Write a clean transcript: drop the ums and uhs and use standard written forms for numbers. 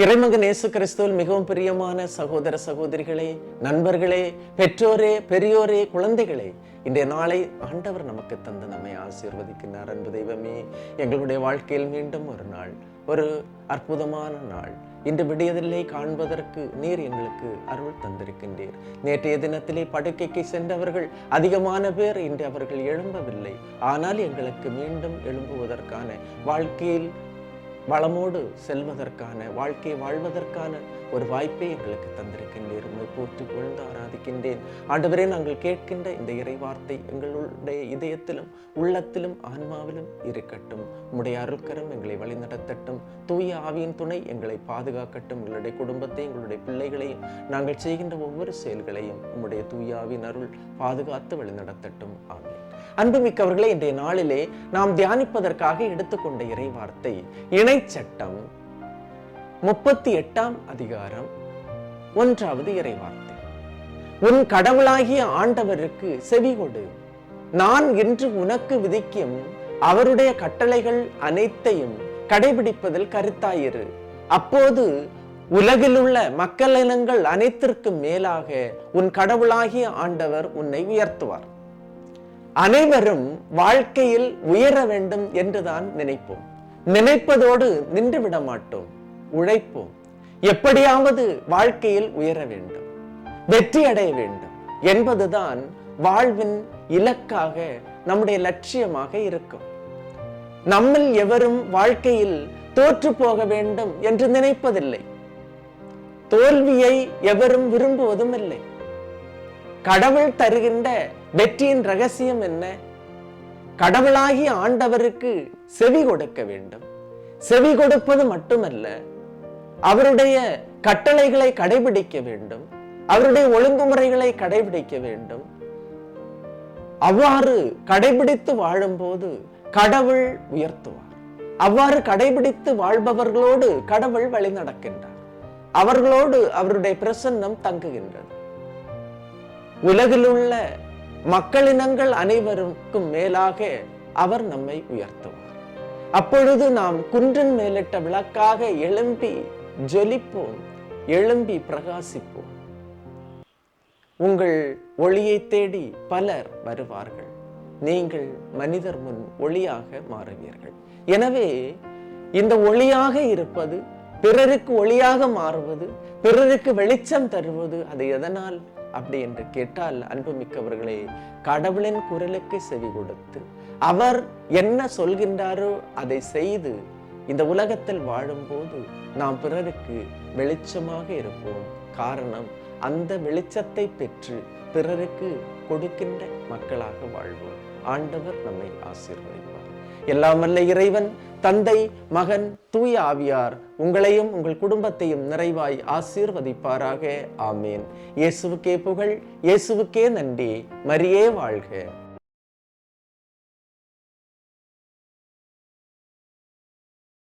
இறைமகன் இயேசு கிறிஸ்துவில் மிகவும் பிரியமான சகோதர சகோதரிகளே, நண்பர்களே, பெற்றோரே, பெரியோரே, குழந்தைகளே, இன்றைய நாளை ஆண்டவர் நமக்கு தந்து நம்மை ஆசீர்வதிக்கின்றார். அன்பு தெய்வமே, எங்களுடைய வாழ்க்கையில் மீண்டும் ஒரு நாள், ஒரு அற்புதமான நாள். இன்று விடியதில்லை காண்பதற்கு நீர் எங்களுக்கு அருள் தந்திருக்கின்றீர். நேற்றைய தினத்திலே படுக்கைக்கு சென்றவர்கள் அதிகமான பேர் இன்று அவர்கள் எழும்பவில்லை. ஆனால் எங்களுக்கு மீண்டும் எழும்புவதற்கான, வாழ்க்கையில் வளமோடு செல்வதற்கான, வாழ்க்கை வாழ்வதற்கான ஒரு வாய்ப்பை எங்களுக்கு தந்திருக்கின்றீர். உம்மை போற்றி புகழ்ந்து ஆராதிக்கின்றேன். ஆண்டவரே, நாங்கள் கேட்கின்ற இந்த இறை வார்த்தை எங்களுடைய இதயத்திலும் உள்ளத்திலும் ஆன்மாவிலும் இருக்கட்டும். உம்முடைய அருள்கரம் எங்களை வழிநடத்தட்டும். தூய ஆவியின் துணை எங்களை பாதுகாக்கட்டும். எங்களுடைய குடும்பத்தை, எங்களுடைய பிள்ளைகளையும், நாங்கள் செய்கின்ற ஒவ்வொரு செயல்களையும் உம்முடைய தூய ஆவியின் அருள் பாதுகாத்து வழிநடத்தட்டும். ஆமென். அன்புமிக்கவர்களே, இன்றைய நாளிலே நாம் தியானிப்பதற்காக எடுத்துக்கொண்ட இறை வார்த்தை இணைச்சட்டம் 38ஆம் அதிகாரம் 1வது இறை வார்த்தை. உன் கடவுளாகிய ஆண்டவருக்கு செவி கொடு. நான் இன்று உனக்கு விதிக்கும் அவருடைய கட்டளைகள் அனைத்தையும் கடைபிடிப்பதில் கருத்தாயிரு. அப்போது உலகில் உள்ள மக்கள் இனங்கள் அனைத்திற்கும் மேலாக உன் கடவுளாகிய ஆண்டவர் உன்னை உயர்த்துவார். அனைவரும் வாழ்க்கையில் உயர வேண்டும் என்றுதான் நினைப்போம். நினைப்பதோடு நின்று விட மாட்டோம், உழைப்போம். எப்படியாவது வாழ்க்கையில் உயர வேண்டும், வெற்றி அடைய வேண்டும் என்பதுதான் வாழ்வின் இலக்காக, நம்முடைய லட்சியமாக இருக்கும். நம்மில் எவரும் வாழ்க்கையில் தோற்று போக வேண்டும் என்று நினைப்பதில்லை. தோல்வியை எவரும் விரும்புவதும் இல்லை. கடவுள் தருகின்ற வெற்றியின் ரகசியம் என்ன? கடவுளாகிய ஆண்டவருக்கு செவி கொடுக்க வேண்டும். செவி கொடுப்பது மட்டுமல்ல, அவருடைய கட்டளைகளை கடைபிடிக்க வேண்டும், அவருடைய ஒழுங்குமுறைகளை கடைபிடிக்க வேண்டும். அவ்வாறு கடைபிடித்து வாழும்போது கடவுள் உயர்த்துவார். அவ்வாறு கடைபிடித்து வாழ்பவர்களோடு கடவுள் வழி நடக்கின்றார். அவர்களோடு அவருடைய பிரசன்னம் தங்குகின்றது. உலகில் உள்ள மக்களினங்கள் அனைவருக்கும் மேலாக அவர் நம்மை உயர்த்துவார். அப்பொழுது நாம் குன்றின் மேலிட்ட விளக்காக எழும்பி ஜொலிப்போம், எழும்பி பிரகாசிப்போம். உங்கள் ஒளியை தேடி பலர் வருவார்கள். நீங்கள் மனிதர் முன் ஒளியாக மாறுவீர்கள். எனவே இந்த ஒளியாக இருப்பது, பிறருக்கு ஒளியாக மாறுவது, பிறருக்கு வெளிச்சம் தருவது, அது எதனால் அப்படி என்று கேட்டால், அன்புமிக்கவர்களே, கடவுளின் குரலுக்கு செவி கொடுத்து அவர் என்ன சொல்கின்றாரோ அதை செய்து இந்த உலகத்தில் வாழும்போது நாம் பிறருக்கு வெளிச்சமாக இருப்போம். காரணம், அந்த வெளிச்சத்தை பெற்று பிறருக்கு கொடுக்கின்ற மக்களாக வாழ்வோம். ஆண்டவர் நம்மை ஆசீர்வதிப்பார். எல்லாம் வல்ல இறைவன், தந்தை, மகன், தூய ஆவியார் உங்களையும் உங்கள் குடும்பத்தையும் நிறைவாய் ஆசீர்வதிப்பாராக. ஆமேன். இயேசுவுக்கே புகழ், இயேசுவுக்கே நன்றி. மரியே வாழ்க.